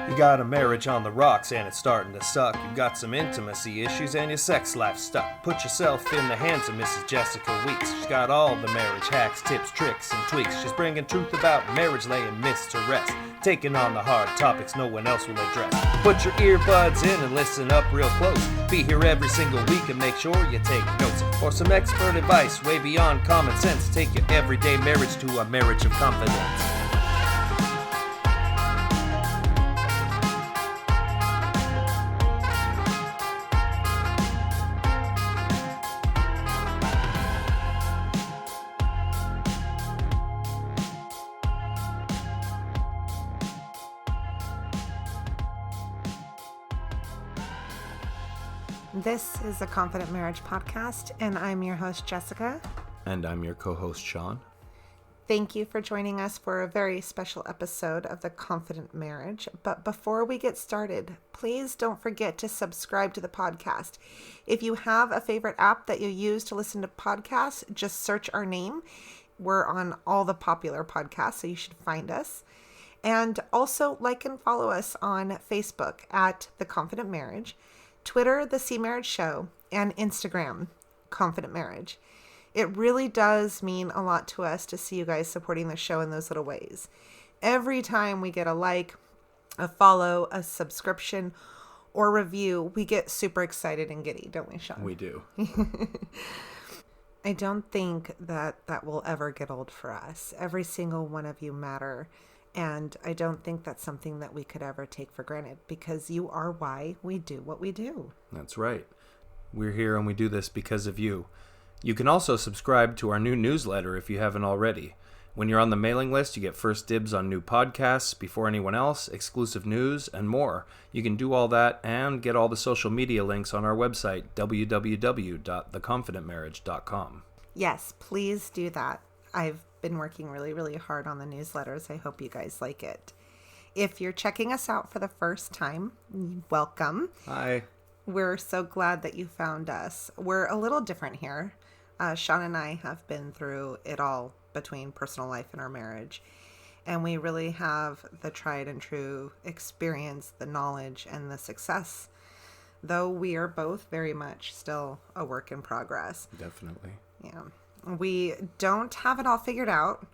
You got a marriage on the rocks and it's starting to suck. You got some intimacy issues and your sex life stuck. Put yourself in the hands of Mrs. Jessica Weeks. She's got all the marriage hacks, tips, tricks, and tweaks. She's bringing truth about marriage, laying myths to rest. Taking on the hard topics no one else will address. Put your earbuds in and listen up real close. Be here every single week and make sure you take notes. For some expert advice way beyond common sense. Take your everyday marriage to a marriage of confidence. This is the Confident Marriage Podcast, and I'm your host, Jessica. And I'm your co-host, Sean. Thank you for joining us for a very special episode of the Confident Marriage. But before we get started, please don't forget to subscribe to the podcast. If you have a favorite app that you use to listen to podcasts, just search our name. We're on all the popular podcasts, so you should find us. And also like and follow us on Facebook at The Confident Marriage, Twitter, The C Marriage Show, and Instagram, Confident Marriage. It really does mean a lot to us to see you guys supporting the show in those little ways. Every time we get a like, a follow, a subscription, or review, we get super excited and giddy, don't we, Sean? We do. I don't think that will ever get old for us. Every single one of you matter. And I don't think that's something that we could ever take for granted, because you are why we do what we do. That's right. We're here and we do this because of you. You can also subscribe to our new newsletter if you haven't already. When you're on the mailing list, you get first dibs on new podcasts before anyone else, exclusive news, and more. You can do all that and get all the social media links on our website, www.theconfidentmarriage.com. Yes, please do that. I've been working really hard on the newsletters. I hope you guys like it. If you're checking us out for the first time, welcome. Hi. We're so glad that you found us. We're a little different here. Sean and I have been through it all between personal life and our marriage. And we really have the tried and true experience, the knowledge, and the success. Though we are both very much still a work in progress. Definitely. Yeah. We don't have it all figured out,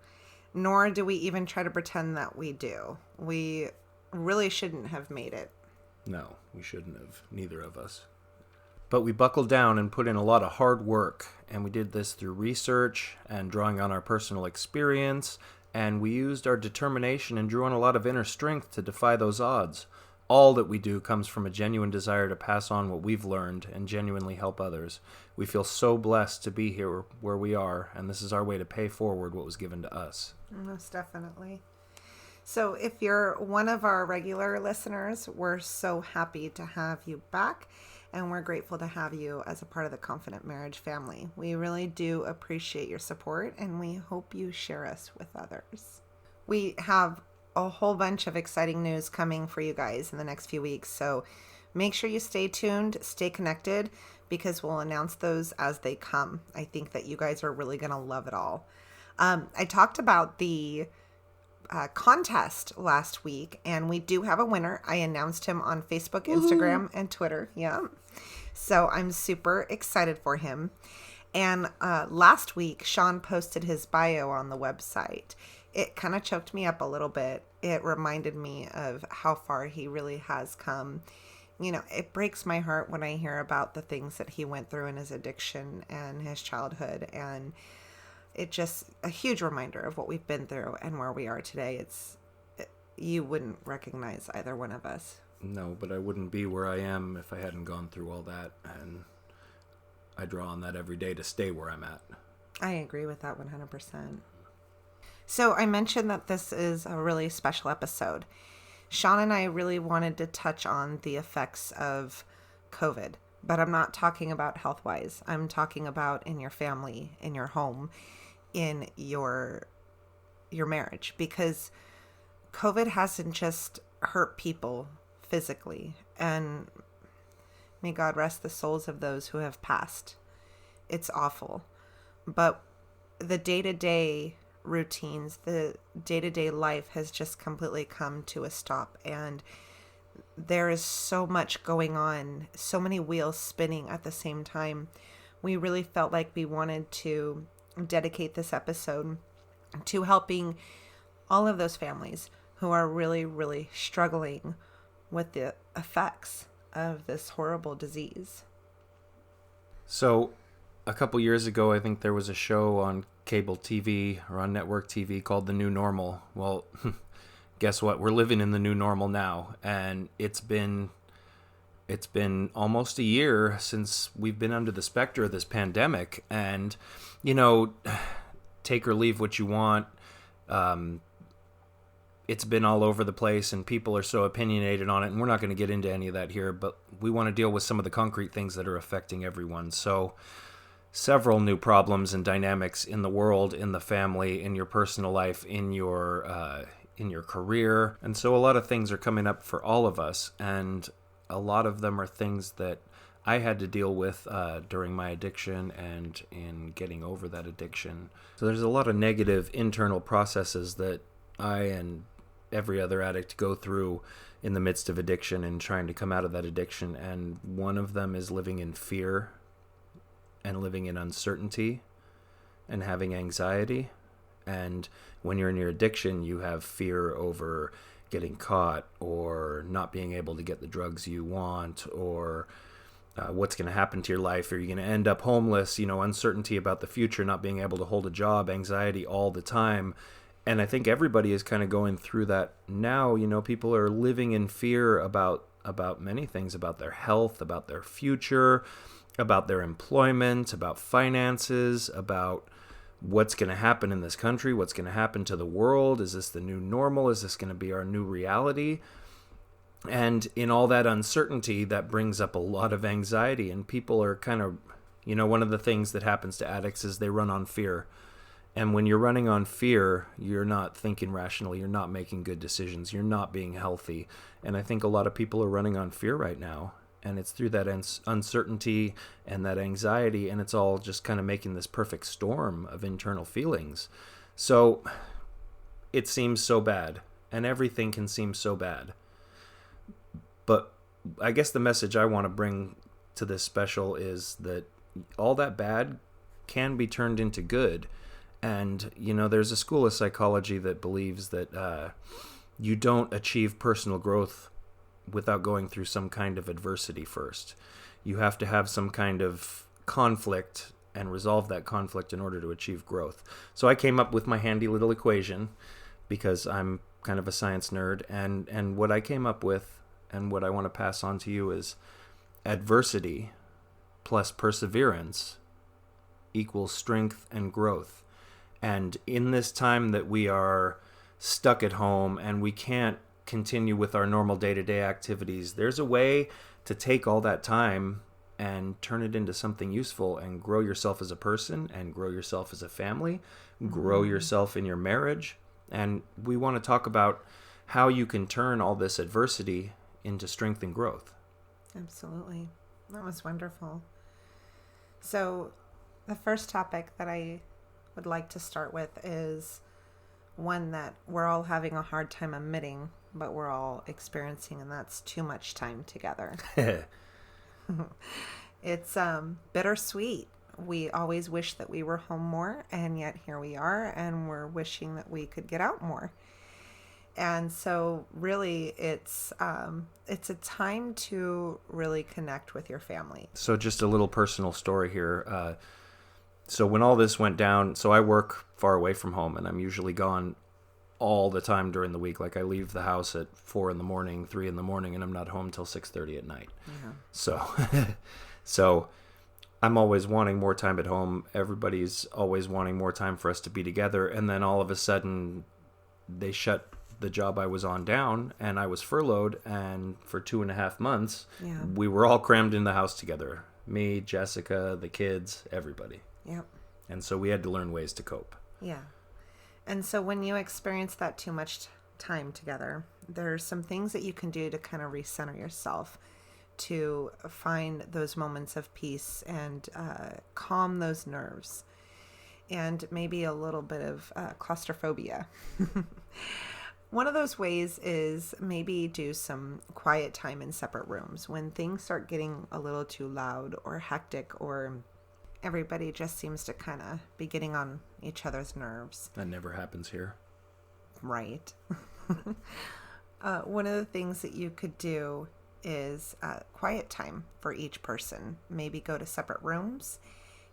nor do we even try to pretend that we do. We really shouldn't have made it. No, we shouldn't have. Neither of us. But we buckled down and put in a lot of hard work, and we did this through research and drawing on our personal experience, and we used our determination and drew on a lot of inner strength to defy those odds. All that we do comes from a genuine desire to pass on what we've learned and genuinely help others. We feel so blessed to be here where we are, and this is our way to pay forward what was given to us. Most definitely. So if you're one of our regular listeners, we're so happy to have you back, and we're grateful to have you as a part of the Confident Marriage family. We really do appreciate your support, and we hope you share us with others. We have a whole bunch of exciting news coming for you guys in the next few weeks. So make sure you stay tuned, stay connected, because we'll announce those as they come. I think that you guys are really going to love it all. I talked about the contest last week, and we do have a winner. I announced him on Facebook, Instagram, and Twitter. Yeah. So I'm super excited for him. And last week, Sean posted his bio on the website. It kind of choked me up a little bit. It reminded me of how far he really has come. You know, it breaks my heart when I hear about the things that he went through in his addiction and his childhood. And it just a huge reminder of what we've been through and where we are today. You wouldn't recognize either one of us. No, but I wouldn't be where I am if I hadn't gone through all that. And I draw on that every day to stay where I'm at. I agree with that 100%. So I mentioned that this is a really special episode. Sean and I really wanted to touch on the effects of COVID, but I'm not talking about health-wise. I'm talking about in your family, in your home, in your marriage, because COVID hasn't just hurt people physically, and may God rest the souls of those who have passed. It's awful, but the day-to-day routines, the day-to-day life has just completely come to a stop. And there is so much going on, so many wheels spinning at the same time. We really felt like we wanted to dedicate this episode to helping all of those families who are really, really struggling with the effects of this horrible disease. So, a couple years ago, I think there was a show on cable TV or on network TV called The New Normal. Well, guess what? We're living in the new normal now, and it's been almost a year since we've been under the specter of this pandemic. And, take or leave what you want. It's been all over the place, and people are so opinionated on it, and we're not going to get into any of that here, but we want to deal with some of the concrete things that are affecting everyone. So, several new problems and dynamics in the world, in the family, in your personal life, in your career. And so a lot of things are coming up for all of us, and a lot of them are things that I had to deal with during my addiction and in getting over that addiction. So there's a lot of negative internal processes that I and every other addict go through in the midst of addiction and trying to come out of that addiction. And one of them is living in fear and living in uncertainty and having anxiety. And when you're in your addiction, you have fear over getting caught or not being able to get the drugs you want, or what's going to happen to your life. Are you going to end up homeless? Uncertainty about the future, not being able to hold a job, anxiety all the time. And I think everybody is kind of going through that now. People are living in fear about many things, about their health, about their future, about their employment, about finances, about what's going to happen in this country, what's going to happen to the world. Is this the new normal? Is this going to be our new reality? And in all that uncertainty, that brings up a lot of anxiety, and people are kind of, one of the things that happens to addicts is they run on fear. And when you're running on fear, you're not thinking rationally, you're not making good decisions, you're not being healthy. And I think a lot of people are running on fear right now. And it's through that uncertainty and that anxiety, and it's all just kind of making this perfect storm of internal feelings. So it seems so bad, and everything can seem so bad. But I guess the message I want to bring to this special is that all that bad can be turned into good. And, there's a school of psychology that believes that you don't achieve personal growth without going through some kind of adversity first. You have to have some kind of conflict and resolve that conflict in order to achieve growth. So I came up with my handy little equation because I'm kind of a science nerd. And what I came up with and what I want to pass on to you is adversity plus perseverance equals strength and growth. And in this time that we are stuck at home and we can't continue with our normal day-to-day activities, there's a way to take all that time and turn it into something useful and grow yourself as a person and grow yourself as a family, grow yourself in your marriage. And we want to talk about how you can turn all this adversity into strength and growth. Absolutely. That was wonderful. So the first topic that I would like to start with is one that we're all having a hard time admitting, but we're all experiencing, and that's too much time together. It's bittersweet. We always wish that we were home more, and yet here we are, and we're wishing that we could get out more. And so really it's a time to really connect with your family. So just a little personal story here. So when all this went down, so I work far away from home, and I'm usually gone all the time during the week. Like I leave the house at 4 a.m, 3 a.m, and I'm not home till 6:30 at night. Yeah. So I'm always wanting more time at home. Everybody's always wanting more time for us to be together. And then all of a sudden they shut the job I was on down, and I was furloughed. And for 2.5 months, we were all crammed in the house together. Me, Jessica, the kids, everybody. Yep. And so we had to learn ways to cope. Yeah. And so when you experience that too much time together, there's some things that you can do to kind of recenter yourself, to find those moments of peace and calm those nerves, and maybe a little bit of claustrophobia. One of those ways is maybe do some quiet time in separate rooms when things start getting a little too loud or hectic, or everybody just seems to kind of be getting on each other's nerves. That never happens here. Right. One of the things that you could do is quiet time for each person. Maybe go to separate rooms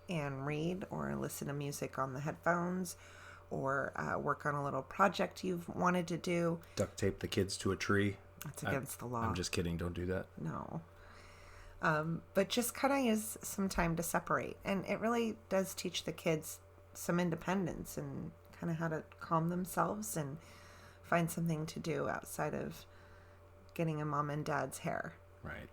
and read or listen to music on the headphones, or work on a little project you've wanted to do. Duct tape the kids to a tree. That's against the law. I'm just kidding. Don't do that. No. But just kind of use some time to separate. And it really does teach the kids some independence and kind of how to calm themselves and find something to do outside of getting in mom and dad's hair. Right.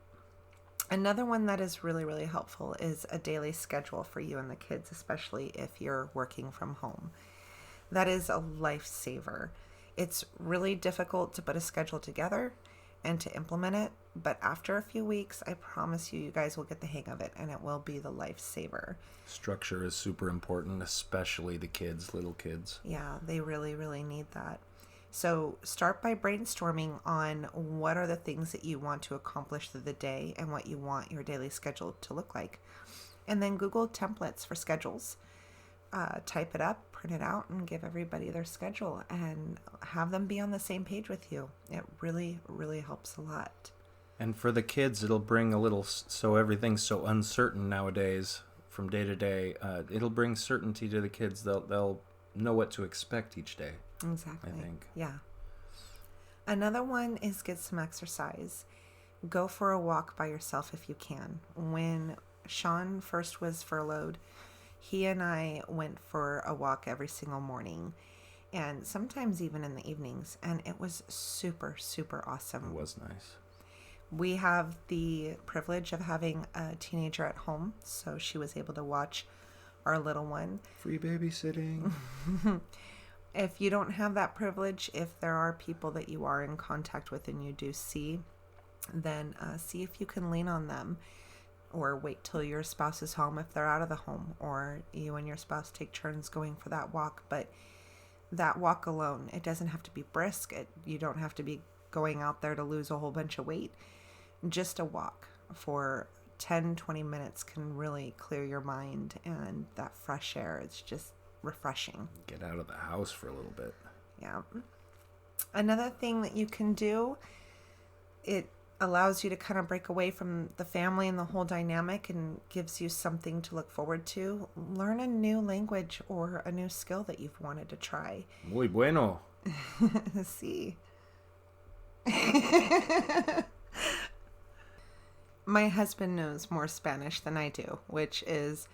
Another one that is really, really helpful is a daily schedule for you and the kids, especially if you're working from home. That is a lifesaver. It's really difficult to put a schedule together and to implement it, but after a few weeks, I promise you guys will get the hang of it, and it will be the lifesaver. Structure is super important, especially the kids, little kids. Yeah, they really, really need that. So start by brainstorming on what are the things that you want to accomplish through the day and what you want your daily schedule to look like. And then Google templates for schedules. Type it up, print it out, and give everybody their schedule and have them be on the same page with you. It really, really helps a lot. And for the kids, it'll bring a little, so everything's so uncertain nowadays from day to day. It'll bring certainty to the kids. They'll know what to expect each day. Exactly. I think. Yeah. Another one is get some exercise. Go for a walk by yourself if you can. When Sean first was furloughed, he and I went for a walk every single morning, and sometimes even in the evenings, and it was super, super awesome. It was nice. We have the privilege of having a teenager at home, so she was able to watch our little one. Free babysitting. If you don't have that privilege, if there are people that you are in contact with and you do see, then see if you can lean on them, or wait till your spouse is home if they're out of the home, or you and your spouse take turns going for that walk. But that walk alone, it doesn't have to be brisk. You don't have to be going out there to lose a whole bunch of weight. Just a walk for 10-20 minutes can really clear your mind, and that fresh air, it's just refreshing. Get out of the house for a little bit. Yeah. Another thing that you can do, it allows you to kind of break away from the family and the whole dynamic and gives you something to look forward to. Learn a new language or a new skill that you've wanted to try. Muy bueno. See. My husband knows more Spanish than I do, which is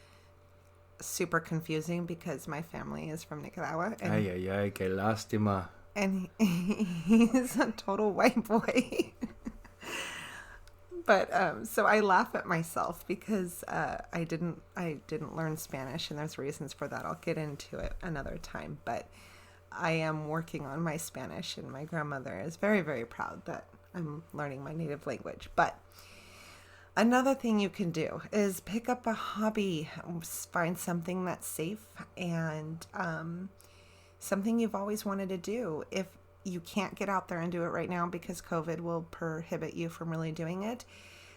super confusing because my family is from Nicaragua. And, Ay, ay, ay, que lástima. and he's a total white boy. But so I laugh at myself because I didn't learn Spanish, and there's reasons for that. I'll get into it another time. But I am working on my Spanish, and my grandmother is very, very proud that I'm learning my native language. But another thing you can do is pick up a hobby, find something that's safe and something you've always wanted to do. If you can't get out there and do it right now because COVID will prohibit you from really doing it,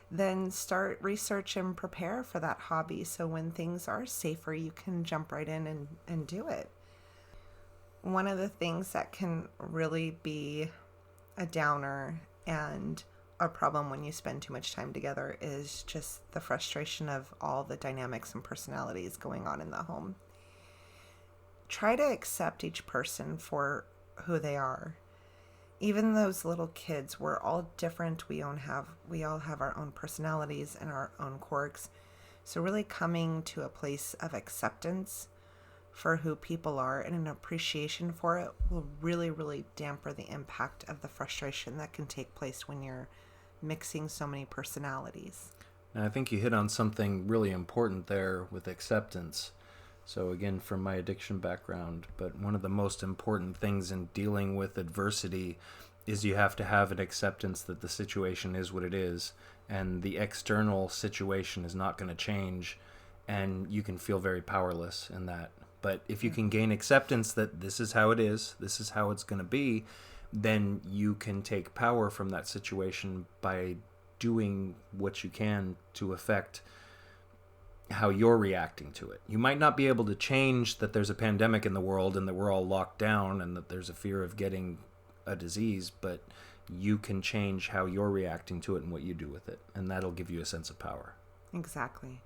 then start research and prepare for that hobby. So when things are safer, you can jump right in and do it. One of the things that can really be a downer and a problem when you spend too much time together is just the frustration of all the dynamics and personalities going on in the home. Try to accept each person for who they are. Even those little kids, we're all different. We all have our own personalities and our own quirks. So really coming to a place of acceptance for who people are and an appreciation for it will really, really damper the impact of the frustration that can take place when you're mixing so many personalities. And I think you hit on something really important there with acceptance. So again, from my addiction background, but one of the most important things in dealing with adversity is you have to have an acceptance that the situation is what it is, and the external situation is not going to change, and you can feel very powerless in that. But if you can gain acceptance that this is how it is, this is how it's going to be, then you can take power from that situation by doing what you can to affect how you're reacting to it. You might not be able to change that there's a pandemic in the world and that we're all locked down and that there's a fear of getting a disease, but you can change how you're reacting to it and what you do with it, and that'll give you a sense of power. Exactly.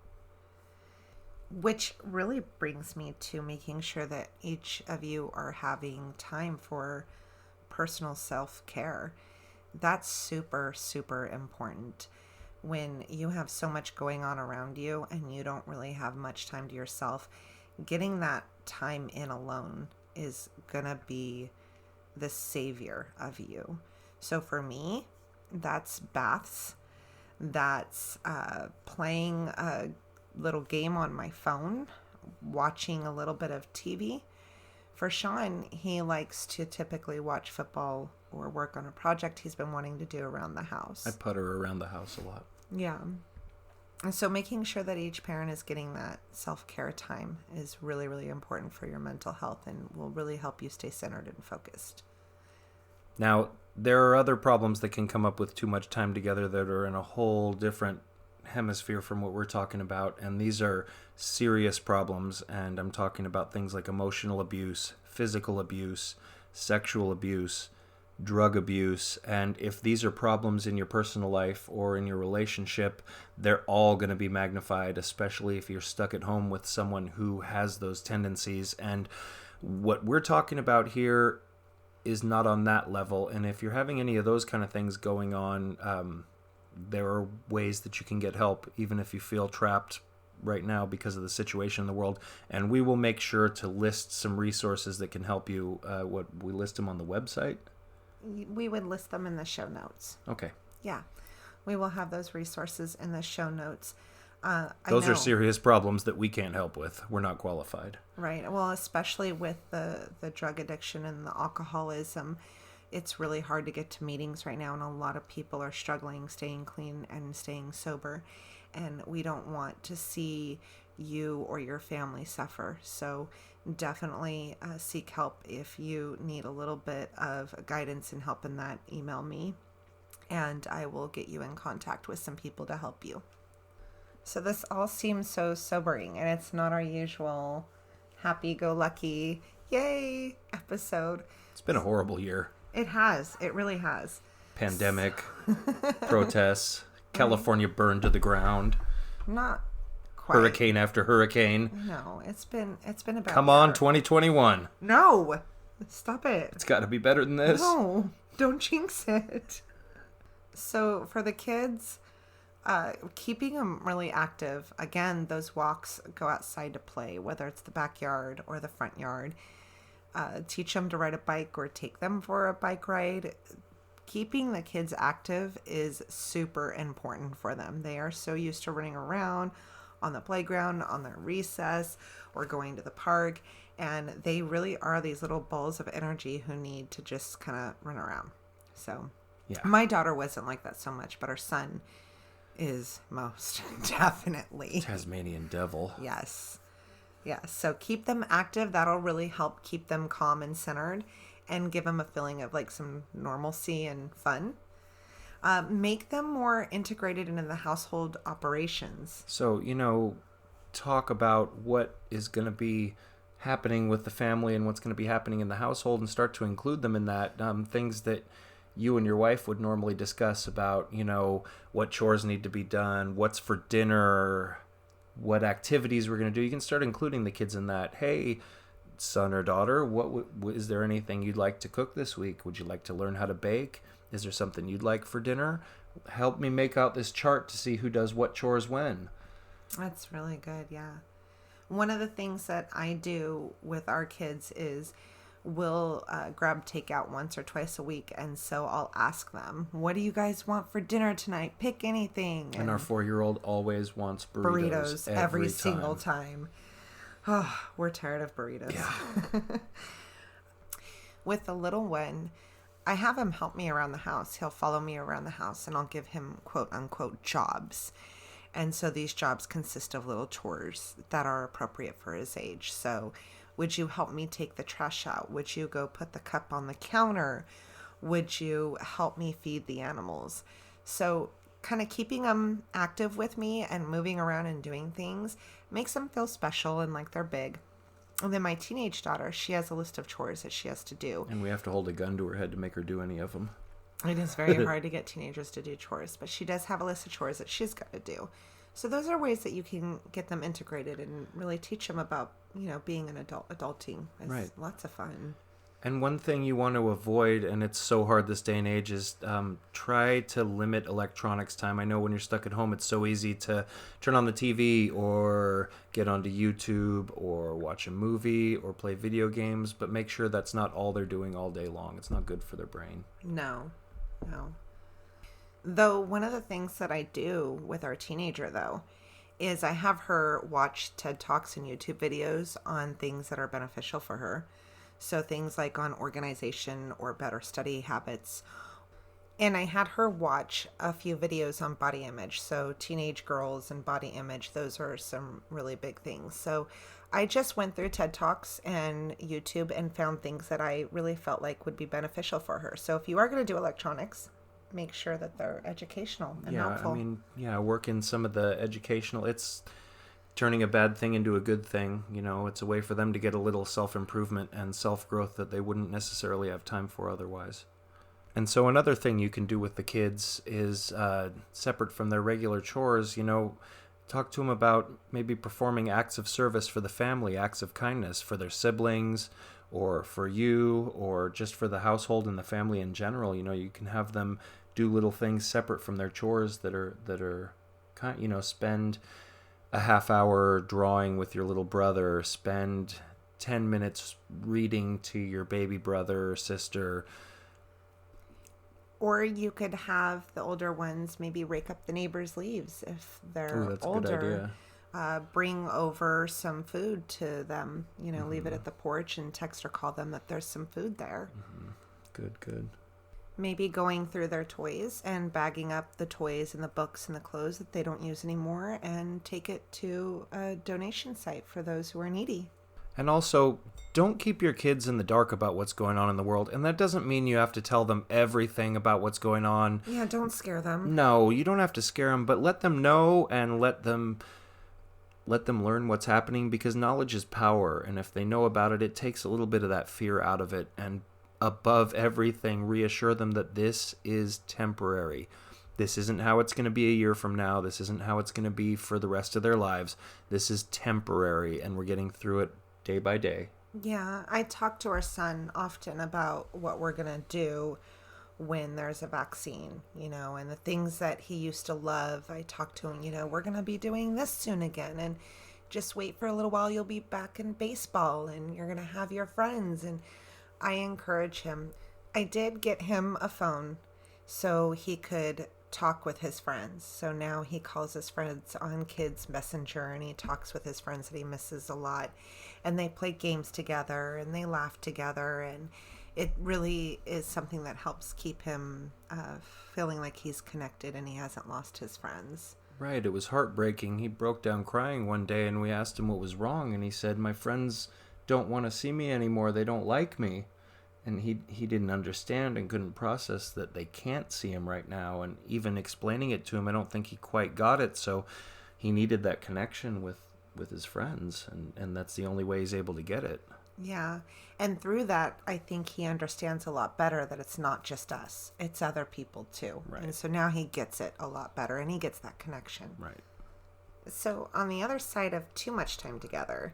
Which really brings me to making sure that each of you are having time for personal self-care. That's super, super important. When you have so much going on around you and you don't really have much time to yourself, getting that time in alone is gonna be the savior of you. So for me, that's baths, that's playing a little game on my phone, watching a little bit of TV. For Sean, he likes to typically watch football or work on a project he's been wanting to do around the house. I putter around the house a lot. Yeah. And so making sure that each parent is getting that self-care time is really, really important for your mental health and will really help you stay centered and focused. Now, there are other problems that can come up with too much time together that are in a whole different hemisphere from what we're talking about, and these are serious problems, and I'm talking about things like emotional abuse, physical abuse, sexual abuse, drug abuse, and if these are problems in your personal life or in your relationship, they're all going to be magnified, especially if you're stuck at home with someone who has those tendencies. And what we're talking about here is not on that level, and if you're having any of those kind of things going on, there are ways that you can get help, even if you feel trapped right now because of the situation in the world. And we will make sure to list some resources that can help you. We list them on the website? We would list them in the show notes. Okay. Yeah. We will have those resources in the show notes. Those are serious problems that we can't help with. We're not qualified. Right. Well, especially with the drug addiction and the alcoholism, it's really hard to get to meetings right now, and a lot of people are struggling staying clean and staying sober, and we don't want to see you or your family suffer. So definitely seek help. If you need a little bit of guidance and help in that, email me, and I will get you in contact with some people to help you. So this all seems so sobering, and it's not our usual happy-go-lucky, yay episode. It's been a horrible year. It has. It really has. Pandemic, protests, California burned to the ground. Not quite. Hurricane after hurricane. No, it's been a bad Come on, year. 2021. No, stop it. It's got to be better than this. No, don't jinx it. So for the kids, keeping them really active. Again, those walks, go outside to play, whether it's the backyard or the front yard. Teach them to ride a bike or take them for a bike ride. Keeping the kids active is super important for them. They are so used to running around on the playground, on their recess, or going to the park. And they really are these little balls of energy who need to just kind of run around. So yeah. My daughter wasn't like that so much, but our son is most definitely. Tasmanian devil. Yes. Yeah, so keep them active. That'll really help keep them calm and centered and give them a feeling of like some normalcy and fun. Make them more integrated into the household operations. So, talk about what is going to be happening with the family and what's going to be happening in the household and start to include them in that. Things that you and your wife would normally discuss about, what chores need to be done, what's for dinner, what activities we're going to do. You can start including the kids in that. Hey, son or daughter, is there anything you'd like to cook this week? Would you like to learn how to bake? Is there something you'd like for dinner? Help me make out this chart to see who does what chores when. That's really good, yeah. One of the things that I do with our kids is we'll grab takeout once or twice a week, and so I'll ask them, what do you guys want for dinner tonight? Pick anything. And our 4-year-old always wants burritos every single time. Oh, we're tired of burritos. Yeah. With the little one, I have him help me around the house. He'll follow me around the house, and I'll give him quote unquote jobs. And so these jobs consist of little chores that are appropriate for his age. So would you help me take the trash out? Would you go put the cup on the counter? Would you help me feed the animals? So kind of keeping them active with me and moving around and doing things makes them feel special and like they're big. And then my teenage daughter, she has a list of chores that she has to do. And we have to hold a gun to her head to make her do any of them. It is very hard to get teenagers to do chores, but she does have a list of chores that she's got to do. So those are ways that you can get them integrated and really teach them about, being an adulting. It's Right. Lots of fun. And one thing you want to avoid, and it's so hard this day and age, is try to limit electronics time. I know when you're stuck at home, it's so easy to turn on the TV or get onto YouTube or watch a movie or play video games, but make sure that's not all they're doing all day long. It's not good for their brain. No. Though one of the things that I do with our teenager, though, is I have her watch TED Talks and YouTube videos on things that are beneficial for her. So things like on organization or better study habits. And I had her watch a few videos on body image. So teenage girls and body image, those are some really big things. So I just went through TED Talks and YouTube and found things that I really felt like would be beneficial for her. So if you are going to do electronics, make sure that they're educational and helpful. Work in some of the educational. It's turning a bad thing into a good thing. It's a way for them to get a little self-improvement and self-growth that they wouldn't necessarily have time for otherwise. And so another thing you can do with the kids is, separate from their regular chores, talk to them about maybe performing acts of service for the family, acts of kindness for their siblings or for you or just for the household and the family in general. You can have them do little things separate from their chores that are spend a half hour drawing with your little brother, spend 10 minutes reading to your baby brother or sister. Or you could have the older ones maybe rake up the neighbors' leaves if they're Ooh, that's older. a good idea. Bring over some food to them, leave it at the porch and text or call them that there's some food there. Mm-hmm. Good. Maybe going through their toys and bagging up the toys and the books and the clothes that they don't use anymore and take it to a donation site for those who are needy. And also, don't keep your kids in the dark about what's going on in the world. And that doesn't mean you have to tell them everything about what's going on. Yeah, don't scare them. No, you don't have to scare them, but let them know and let them learn what's happening, because knowledge is power. And if they know about it, it takes a little bit of that fear out of it. And above everything, reassure them that this is temporary. This isn't how it's going to be a year from now. This isn't how it's going to be for the rest of their lives. This is temporary, and we're getting through it day by day. Yeah, I talk to our son often about what we're going to do when there's a vaccine, and the things that he used to love. I talk to him, we're going to be doing this soon again, and just wait for a little while. You'll be back in baseball, and you're going to have your friends, and I encourage him. I did get him a phone so he could talk with his friends. So now he calls his friends on Kids Messenger and he talks with his friends that he misses a lot. And they play games together and they laugh together. And it really is something that helps keep him feeling like he's connected and he hasn't lost his friends. Right. It was heartbreaking. He broke down crying one day and we asked him what was wrong. And he said, my friends don't want to see me anymore. They don't like me. And he didn't understand and couldn't process that they can't see him right now. And even explaining it to him, I don't think he quite got it. So he needed that connection with his friends. And that's the only way he's able to get it. Yeah. And through that, I think he understands a lot better that it's not just us. It's other people too. Right. And so now he gets it a lot better and he gets that connection. Right. So on the other side of too much time together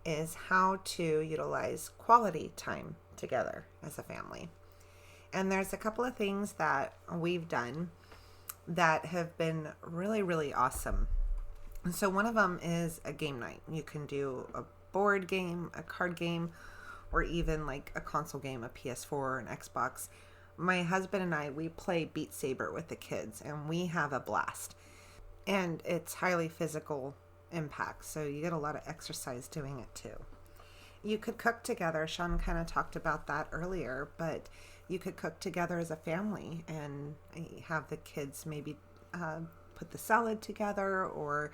is how to utilize quality time together as a family. And there's a couple of things that we've done that have been really, really awesome. And so one of them is a game night. You can do a board game, a card game, or even like a console game, a PS4 or an Xbox. My husband and I, we play Beat Saber with the kids and we have a blast. And it's highly physical impact, so you get a lot of exercise doing it too. You could cook together. Sean kind of talked about that earlier, but you could cook together as a family and have the kids maybe put the salad together or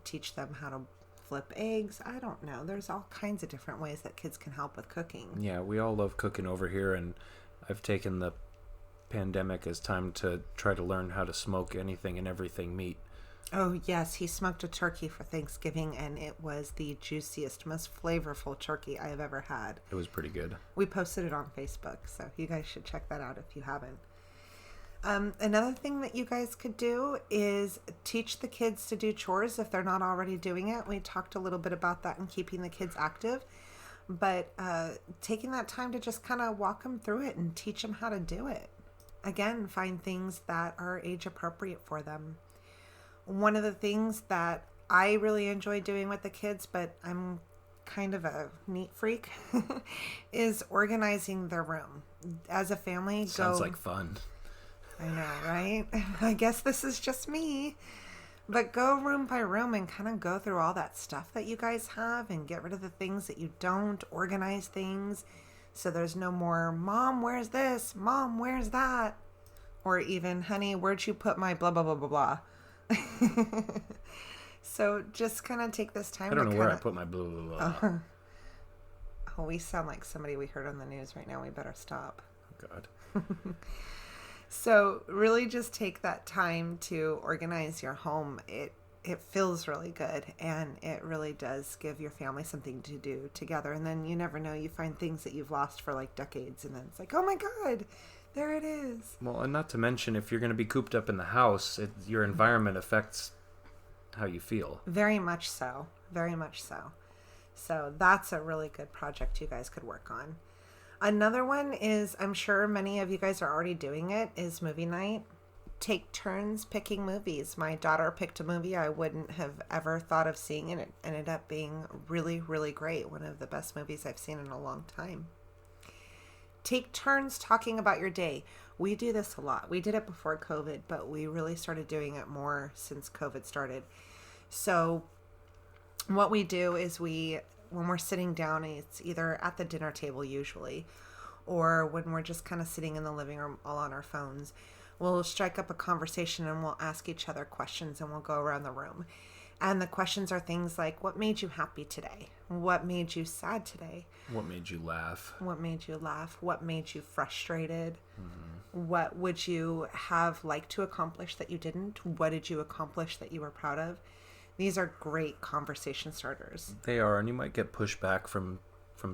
teach them how to flip eggs. I don't know. There's all kinds of different ways that kids can help with cooking. Yeah, we all love cooking over here, and I've taken the pandemic as time to try to learn how to smoke anything and everything meat. Oh, yes. He smoked a turkey for Thanksgiving, and it was the juiciest, most flavorful turkey I have ever had. It was pretty good. We posted it on Facebook, so you guys should check that out if you haven't. Another thing that you guys could do is teach the kids to do chores if they're not already doing it. We talked a little bit about that and keeping the kids active, but taking that time to just kind of walk them through it and teach them how to do it. Again, find things that are age appropriate for them. One of the things that I really enjoy doing with the kids, but I'm kind of a neat freak, is organizing their room. As a family, Sounds like fun. I know, right? I guess this is just me. But go room by room and kind of go through all that stuff that you guys have and get rid of the things that you don't, organize things so there's no more, Mom, where's this? Mom, where's that? Or even, honey, where'd you put my blah, blah, blah, blah, blah. So just kind of take this time. I don't know where I put my blah, blah, blah. Oh, we sound like somebody we heard on the news right now. We better stop. Oh, God. So really just take that time to organize your home. It feels really good, and it really does give your family something to do together. And then you never know, you find things that you've lost for like decades, and then it's like, oh my God, there it is. Well, and not to mention, if you're going to be cooped up in the house, your environment affects how you feel. Very much so. Very much so. So that's a really good project you guys could work on. Another one is, I'm sure many of you guys are already doing it, is movie night. Take turns picking movies. My daughter picked a movie I wouldn't have ever thought of seeing, and it ended up being really, really great. One of the best movies I've seen in a long time. Take turns talking about your day. We do this a lot. We did it before COVID, but we really started doing it more since COVID started. So what we do is when we're sitting down, it's either at the dinner table usually, or when we're just kind of sitting in the living room all on our phones, we'll strike up a conversation and we'll ask each other questions, and we'll go around the room. And the questions are things like, what made you happy today? What made you sad today? What made you laugh? What made you laugh? What made you frustrated? What would you have liked to accomplish that you didn't? What did you accomplish that you were proud of? These are great conversation starters. They are, and you might get pushback from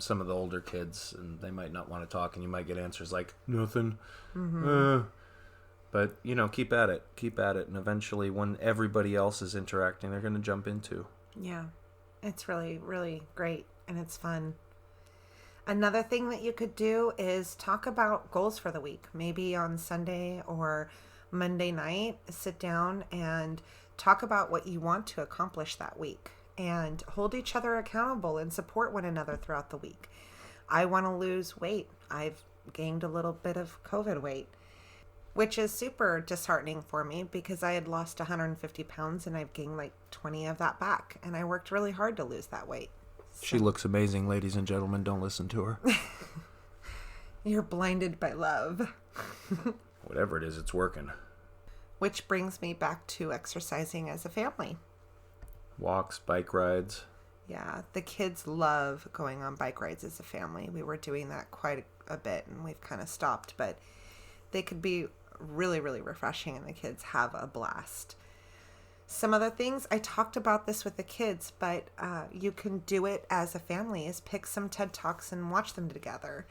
some of the older kids, and they might not want to talk, and you might get answers like, nothing. But, keep at it, and eventually when everybody else is interacting, they're going to jump into. Yeah, it's really, really great, and it's fun. Another thing that you could do is talk about goals for the week. Maybe on Sunday or Monday night, sit down and talk about what you want to accomplish that week, and hold each other accountable and support one another throughout the week. I want to lose weight. I've gained a little bit of COVID weight, which is super disheartening for me because I had lost 150 pounds and I've gained like 20 of that back. And I worked really hard to lose that weight. So. She looks amazing, ladies and gentlemen. Don't listen to her. You're blinded by love. Whatever it is, it's working. Which brings me back to exercising as a family. Walks, bike rides. Yeah, the kids love going on bike rides as a family. We were doing that quite a bit, and we've kind of stopped, but they could be really, really refreshing, and the kids have a blast. Some other things, I talked about this with the kids, but you can do it as a family, is pick some TED Talks and watch them together.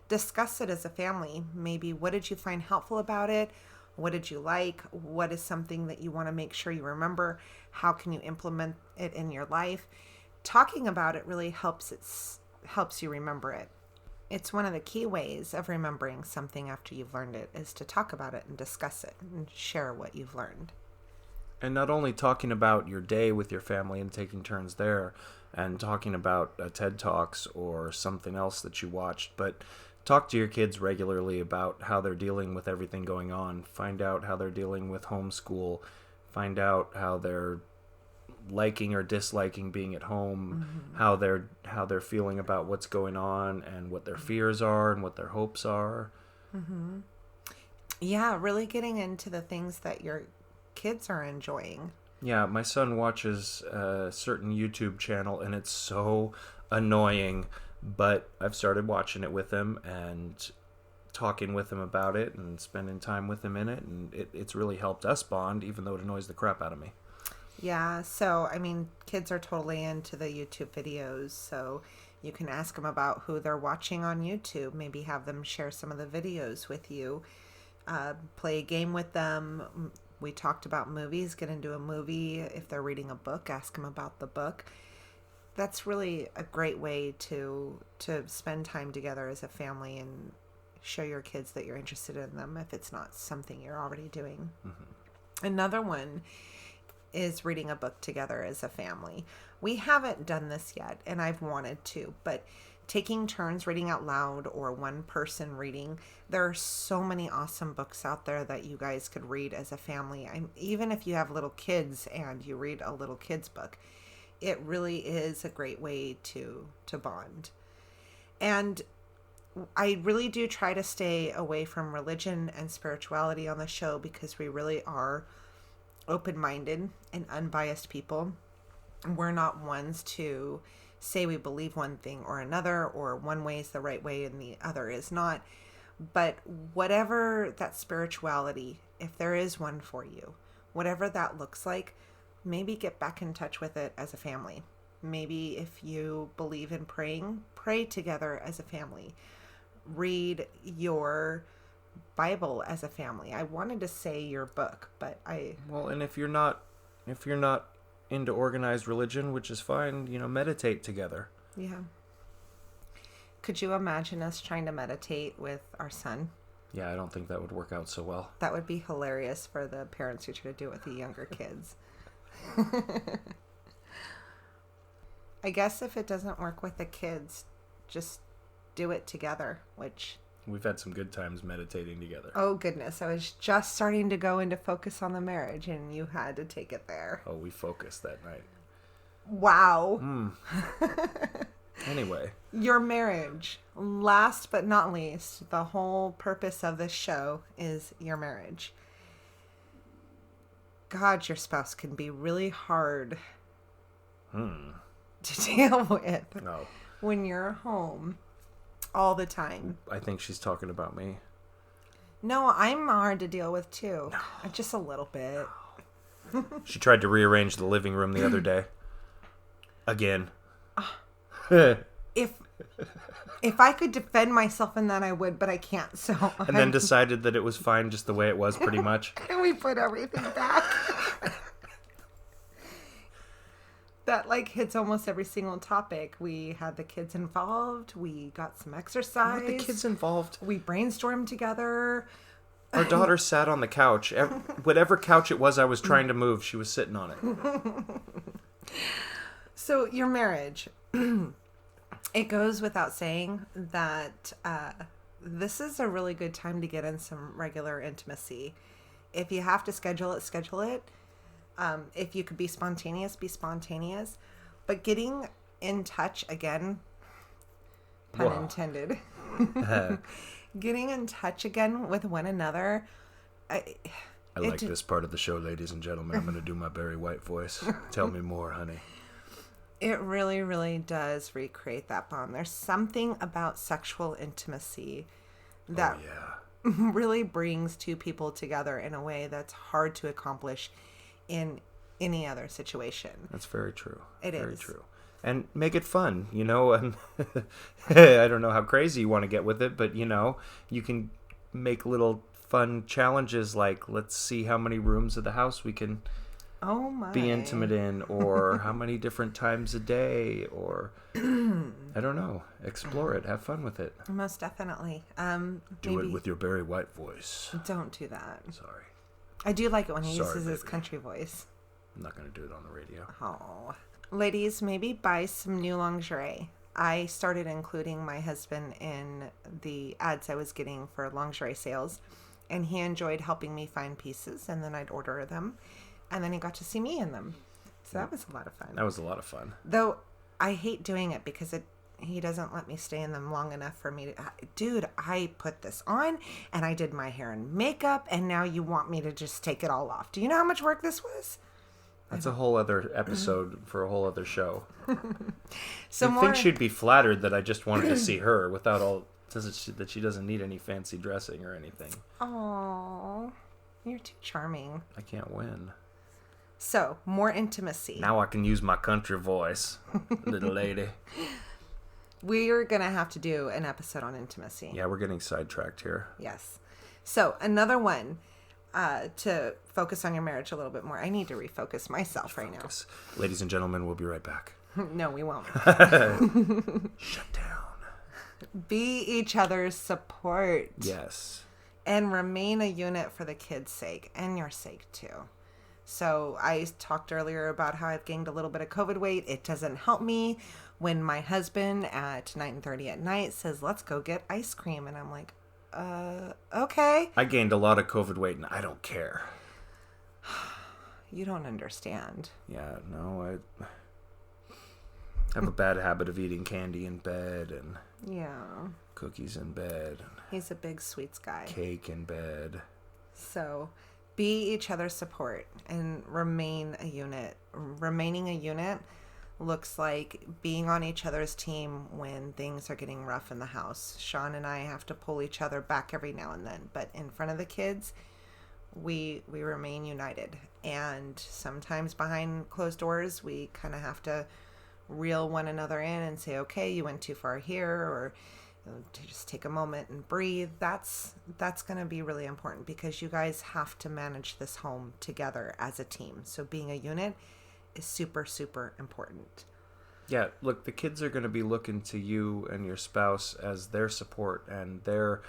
Discuss it as a family. Maybe what did you find helpful about it? What did you like? What is something that you want to make sure you remember? How can you implement it in your life? Talking about it really helps you remember it. It's one of the key ways of remembering something after you've learned it, is to talk about it and discuss it and share what you've learned. And not only talking about your day with your family and taking turns there and talking about TED Talks or something else that you watched, but talk to your kids regularly about how they're dealing with everything going on. Find out how they're dealing with homeschool. Find out how they're liking or disliking being at home, how they're feeling about what's going on and what their fears are and what their hopes are. Yeah, really getting into the things that your kids are enjoying. Yeah, my son watches a certain YouTube channel, and it's so annoying, but I've started watching it with him and talking with him about it and spending time with him in it, and it's really helped us bond, even though it annoys the crap out of me. Yeah, so, I mean, kids are totally into the YouTube videos, so you can ask them about who they're watching on YouTube. Maybe have them share some of the videos with you. Play a game with them. We talked about movies. Get into a movie. If they're reading a book, ask them about the book. That's really a great way to spend time together as a family and show your kids that you're interested in them if it's not something you're already doing. Mm-hmm. Another one is reading a book together as a family. We haven't done this yet, and I've wanted to, but taking turns reading out loud or one person reading, there are so many awesome books out there that you guys could read as a family. Even if you have little kids and you read a little kid's book, it really is a great way to bond. And I really do try to stay away from religion and spirituality on the show because we really are open-minded and unbiased people. We're not ones to say we believe one thing or another, or one way is the right way and the other is not. But whatever that spirituality, if there is one for you, whatever that looks like, maybe get back in touch with it as a family. Maybe if you believe in praying, pray together as a family. Read your Bible as a family. I wanted to say your book, but and if you're not into organized religion, which is fine, meditate together. Yeah. Could you imagine us trying to meditate with our son? Yeah, I don't think that would work out so well. That would be hilarious for the parents who try to do it with the younger kids. I guess if it doesn't work with the kids, just do it together, which... We've had some good times meditating together. Oh, goodness. I was just starting to go into focus on the marriage, and you had to take it there. Oh, we focused that night. Wow. Anyway. Your marriage. Last but not least, the whole purpose of this show is your marriage. God, your spouse can be really hard to deal with when you're home all the time. I think she's talking about me. No, I'm hard to deal with too. No. Just a little bit. No. She tried to rearrange the living room the other day. Again. If I could defend myself in that, I would, but I can't. So. And then decided that it was fine just the way it was, pretty much. And we put everything back. That hits almost every single topic. We had the kids involved. We got some exercise. With the kids involved. We brainstormed together. Our daughter sat on the couch. Whatever couch it was I was trying to move, she was sitting on it. So your marriage, it goes without saying that this is a really good time to get in some regular intimacy. If you have to schedule it, schedule it. If you could be spontaneous, be spontaneous. But getting in touch again, pun intended, getting in touch again with one another. I like this part of the show, ladies and gentlemen. I'm going to do my Barry White voice. Tell me more, honey. It really, really does recreate that bond. There's something about sexual intimacy that really brings two people together in a way that's hard to accomplish in any other situation. That's very true. It is. Very true. And make it fun, and I don't know how crazy you want to get with it, but you can make little fun challenges like, let's see how many rooms of the house we can be intimate in, or how many different times a day, or I don't know, explore it, have fun with it. Most definitely. Do it with your Barry White voice. Don't do that. Sorry. I do like it when he uses his country voice. I'm not going to do it on the radio. Oh. Ladies, maybe buy some new lingerie. I started including my husband in the ads I was getting for lingerie sales, and he enjoyed helping me find pieces, and then I'd order them, and then he got to see me in them. So that was a lot of fun. That was a lot of fun. Though I hate doing it because he doesn't let me stay in them long enough for me to... Dude, I put this on, and I did my hair and makeup, and now you want me to just take it all off. Do you know how much work this was? That's a whole other episode for a whole other show. So I think she'd be flattered that I just wanted to see her without all Says that she doesn't need any fancy dressing or anything. Oh, you're too charming. I can't win. So, more intimacy. Now I can use my country voice, little lady. We're going to have to do an episode on intimacy. Yeah, we're getting sidetracked here. Yes. So, another one to focus on your marriage a little bit more. I need to refocus myself right now. Ladies and gentlemen, we'll be right back. No, we won't. Shut down. Be each other's support. Yes. And remain a unit for the kids' sake and your sake too. So I talked earlier about how I've gained a little bit of COVID weight. It doesn't help me when my husband at 9:30 at night says, let's go get ice cream. And I'm like, okay. I gained a lot of COVID weight and I don't care. You don't understand. Yeah, no, I have a bad habit of eating candy in bed and cookies in bed. He's a big sweets guy. Cake in bed. So be each other's support and remain a unit. Remaining a unit looks like being on each other's team when things are getting rough in the house. Sean and I have to pull each other back every now and then, but in front of the kids, we remain united. And sometimes behind closed doors, we kind of have to reel one another in and say, okay, you went too far here, or to just take a moment and breathe. That's going to be really important because you guys have to manage this home together as a team. So being a unit is super, super important. Yeah, look, the kids are going to be looking to you and your spouse as their support and their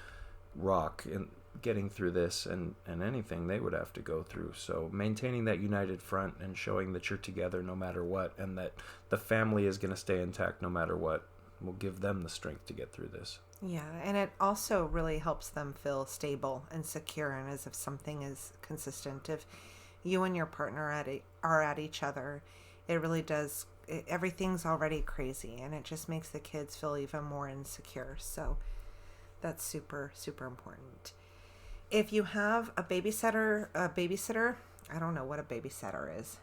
rock in getting through this and anything they would have to go through. So maintaining that united front and showing that you're together no matter what, and that the family is going to stay intact no matter what, will give them the strength to get through this. Yeah, and it also really helps them feel stable and secure, and as if something is consistent. If you and your partner are at each other, it really does. Everything's already crazy, and it just makes the kids feel even more insecure. So that's super, super important. If you have a babysitter, I don't know what a babysitter is.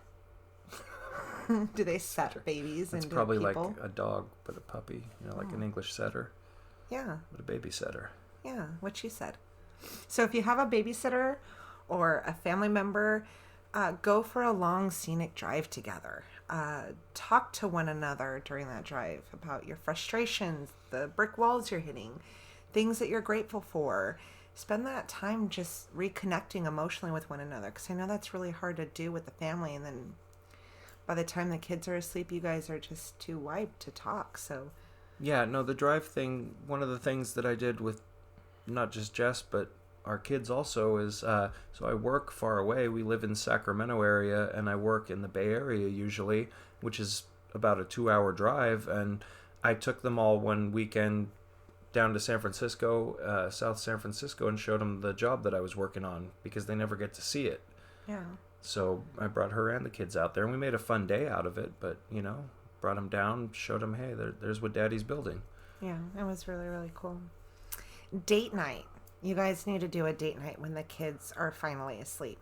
Do they set babies into people? It's probably like a dog, but a puppy. Like an English setter. Yeah. But a babysitter. Yeah, what she said. So if you have a babysitter or a family member, go for a long scenic drive together. Talk to one another during that drive about your frustrations, the brick walls you're hitting, things that you're grateful for. Spend that time just reconnecting emotionally with one another, because I know that's really hard to do with the family, and then by the time the kids are asleep, you guys are just too wiped to talk. So yeah, no, the drive thing, one of the things that I did with not just Jess but our kids also is so I work far away. We live in Sacramento area and I work in the Bay Area usually, which is about a 2-hour drive, and I took them all one weekend down to San Francisco, South San Francisco, and showed them the job that I was working on because they never get to see it. yeah. So I brought her and the kids out there, and we made a fun day out of it. But, brought them down, showed them, hey, there's what Daddy's building. Yeah, it was really, really cool. Date night. You guys need to do a date night when the kids are finally asleep.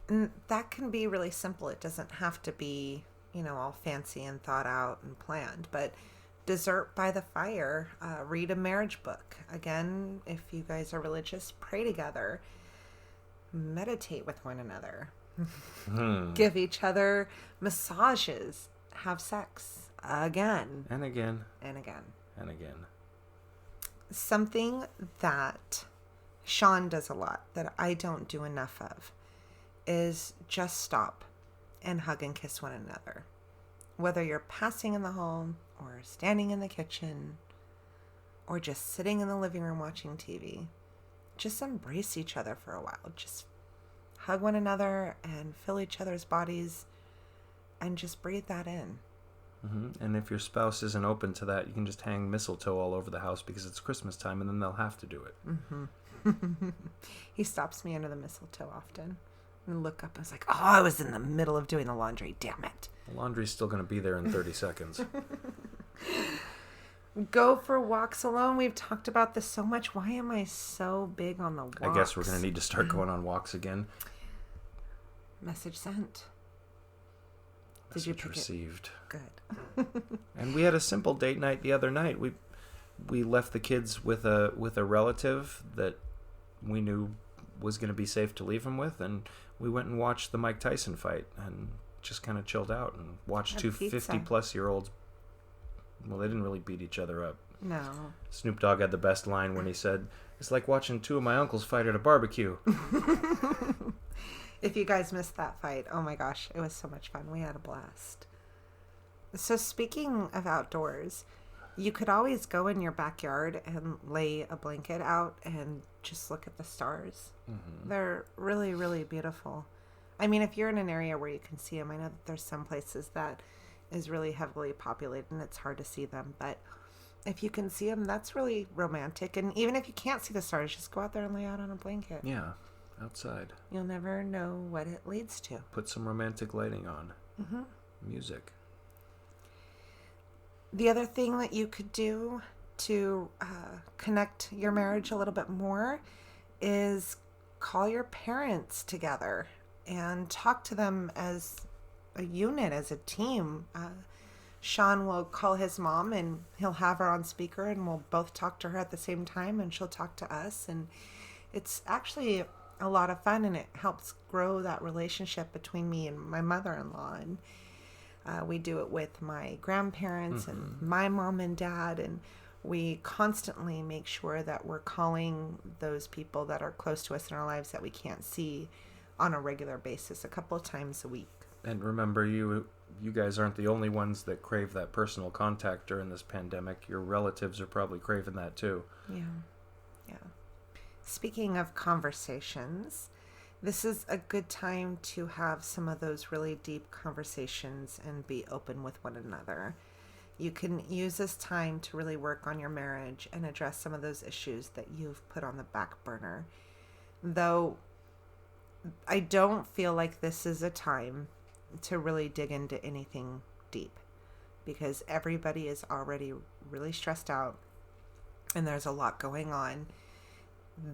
And that can be really simple. It doesn't have to be, all fancy and thought out and planned. But dessert by the fire, read a marriage book. Again, if you guys are religious, pray together. Meditate with one another. Give each other massages. Have sex again. And again. And again. And again. Something that Sean does a lot that I don't do enough of is just stop and hug and kiss one another. Whether you're passing in the home or standing in the kitchen or just sitting in the living room watching TV, just embrace each other for a while. Just hug one another and feel each other's bodies and just breathe that in. Mm-hmm. And if your spouse isn't open to that, you can just hang mistletoe all over the house because it's Christmas time, and then they'll have to do it. Mm-hmm. He stops me under the mistletoe often and look up and is like, oh, I was in the middle of doing the laundry. Damn it. The laundry's still going to be there in 30 seconds. Go for walks alone. We've talked about this so much. Why am I so big on the walks? I guess we're going to need to start going on walks again. Message sent. Did you pick received? It? Good. And we had a simple date night the other night. we left the kids with a relative that we knew was going to be safe to leave them with, and we went and watched the Mike Tyson fight and just kind of chilled out and watched two 50-plus-year-olds. Well, they didn't really beat each other up. No. Snoop Dogg had the best line when he said, "It's like watching two of my uncles fight at a barbecue." If you guys missed that fight, oh my gosh, it was so much fun. We had a blast. So speaking of outdoors, you could always go in your backyard and lay a blanket out and just look at the stars. Mm-hmm. They're really, really beautiful. I mean, if you're in an area where you can see them, I know that there's some places that is really heavily populated and it's hard to see them, but if you can see them, that's really romantic. And even if you can't see the stars, just go out there and lay out on a blanket. Yeah, outside. You'll never know what it leads to. Put some romantic lighting on. Mm-hmm. Music. The other thing that you could do to connect your marriage a little bit more is call your parents together and talk to them as a unit, as a team. Sean will call his mom and he'll have her on speaker and we'll both talk to her at the same time and she'll talk to us. And it's actually a lot of fun and it helps grow that relationship between me and my mother-in-law. And we do it with my grandparents and my mom and dad, and we constantly make sure that we're calling those people that are close to us in our lives that we can't see on a regular basis, a couple of times a week. And remember, you guys aren't the only ones that crave that personal contact during this pandemic. Your relatives are probably craving that too. Yeah. Speaking of conversations, this is a good time to have some of those really deep conversations and be open with one another. You can use this time to really work on your marriage and address some of those issues that you've put on the back burner. Though I don't feel like this is a time to really dig into anything deep because everybody is already really stressed out and there's a lot going on.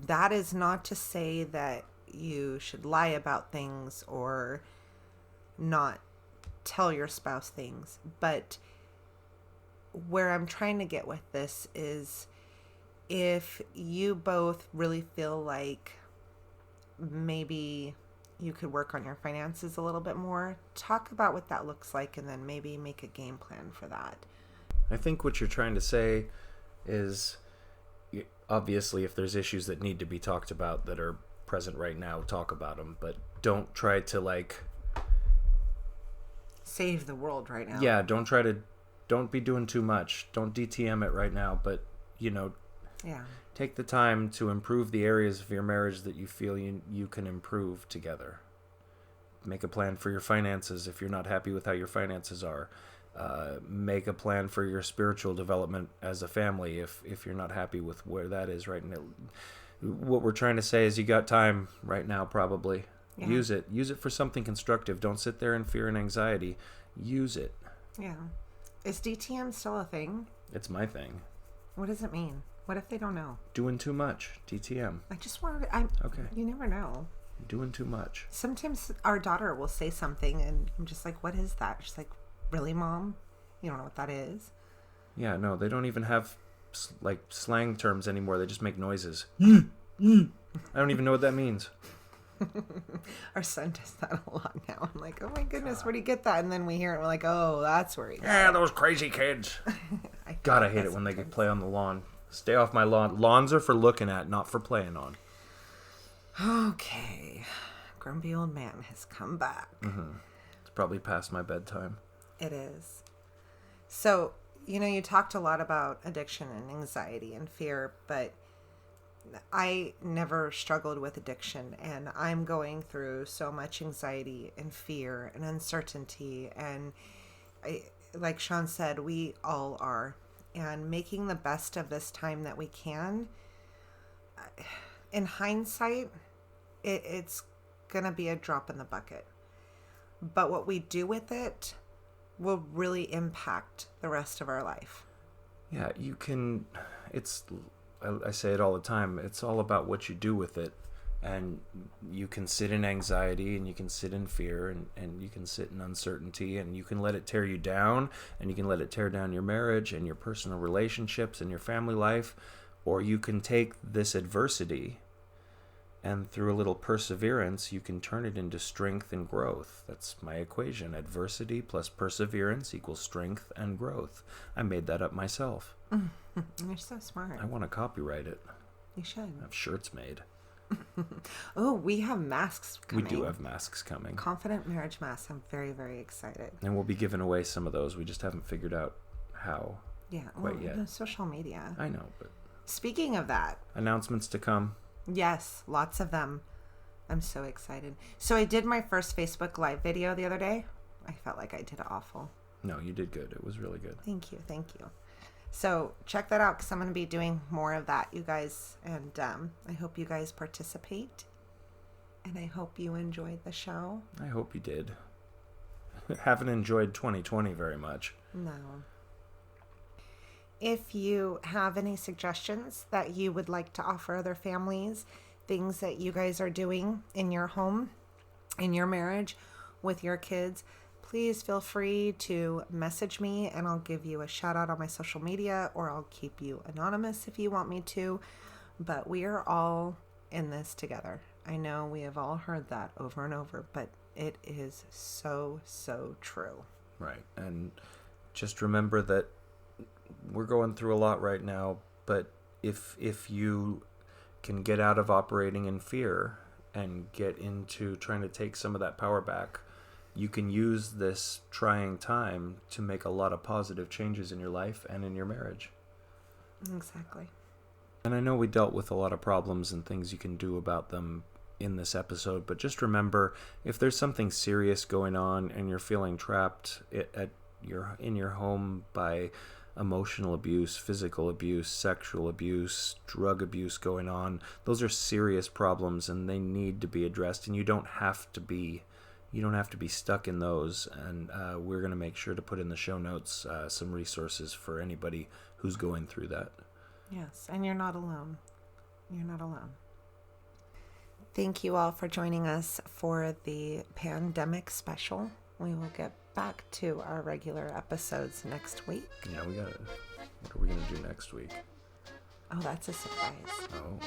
That is not to say that you should lie about things or not tell your spouse things, but where I'm trying to get with this is if you both really feel like maybe you could work on your finances a little bit more, talk about what that looks like and then maybe make a game plan for that. I think what you're trying to say is, obviously, if there's issues that need to be talked about that are present right now, talk about them, but don't try to save the world right now. Yeah, don't be doing too much. Don't DTM it right now, but take the time to improve the areas of your marriage that you feel you can improve together. Make a plan for your finances if you're not happy with how your finances are. Make a plan for your spiritual development as a family if you're not happy with where that is right now. What we're trying to say is you got time right now, probably. Yeah. Use it for something constructive. Don't sit there in fear and anxiety. Use it. Yeah. Is DTM still a thing? It's my thing. What does it mean? What if they don't know? Doing too much. DTM. I just wanted okay. You never know. Doing too much. Sometimes our daughter will say something and I'm just like, what is that? She's like, really, Mom? You don't know what that is? Yeah, no, they don't even have slang terms anymore. They just make noises. I don't even know what that means. Our son does that a lot now. I'm like, oh my goodness, where do you get that? And then we hear it, we're like, oh, that's where he got it. Those crazy kids. God, I hate it when they play on the lawn. Stay off my lawn. Lawns are for looking at, not for playing on. Okay. Grumpy old man has come back. Mm-hmm. It's probably past my bedtime. It is. So, you talked a lot about addiction and anxiety and fear, but I never struggled with addiction, and I'm going through so much anxiety and fear and uncertainty, and like Sean said, we all are, and making the best of this time that we can. In hindsight, it's gonna be a drop in the bucket, but what we do with it will really impact the rest of our life. Yeah, I say it all the time. It's all about what you do with it. And you can sit in anxiety, and you can sit in fear, and you can sit in uncertainty, and you can let it tear you down, and you can let it tear down your marriage and your personal relationships and your family life. Or you can take this adversity, and through a little perseverance, you can turn it into strength and growth. That's my equation. Adversity plus perseverance equals strength and growth. I made that up myself. You're so smart. I want to copyright it. You should. I have shirts made. Oh, we have masks coming. We do have masks coming. Confident marriage masks. I'm very, very excited. And we'll be giving away some of those. We just haven't figured out how Yeah. quite yet. Social media. I know, but Speaking of that, announcements to come. yes, lots of them. I'm so excited. So I did my first Facebook Live video the other day. I felt like I did awful. No, you did good. It was really good. Thank you. Thank you. So check that out because I'm going to be doing more of that, you guys. And I hope you guys participate. And I hope you enjoyed the show. I hope you did. Haven't enjoyed 2020 very much. No. If you have any suggestions that you would like to offer other families, things that you guys are doing in your home, in your marriage, with your kids, please feel free to message me and I'll give you a shout out on my social media, or I'll keep you anonymous if you want me to. But we are all in this together. I know we have all heard that over and over, but it is so, so true. Right. And just remember that we're going through a lot right now, but if you can get out of operating in fear and get into trying to take some of that power back, you can use this trying time to make a lot of positive changes in your life and in your marriage. Exactly. And I know we dealt with a lot of problems and things you can do about them in this episode, but just remember, if there's something serious going on and you're feeling trapped in your home by emotional abuse, physical abuse, sexual abuse, drug abuse going on, those are serious problems and they need to be addressed, and you don't have to be stuck in those. And we're going to make sure to put in the show notes some resources for anybody who's going through that. Yes, and you're not alone. You're not alone. Thank you all for joining us for the pandemic special. We will get back to our regular episodes next week. Yeah, what are we going to do next week? Oh, that's a surprise. Oh.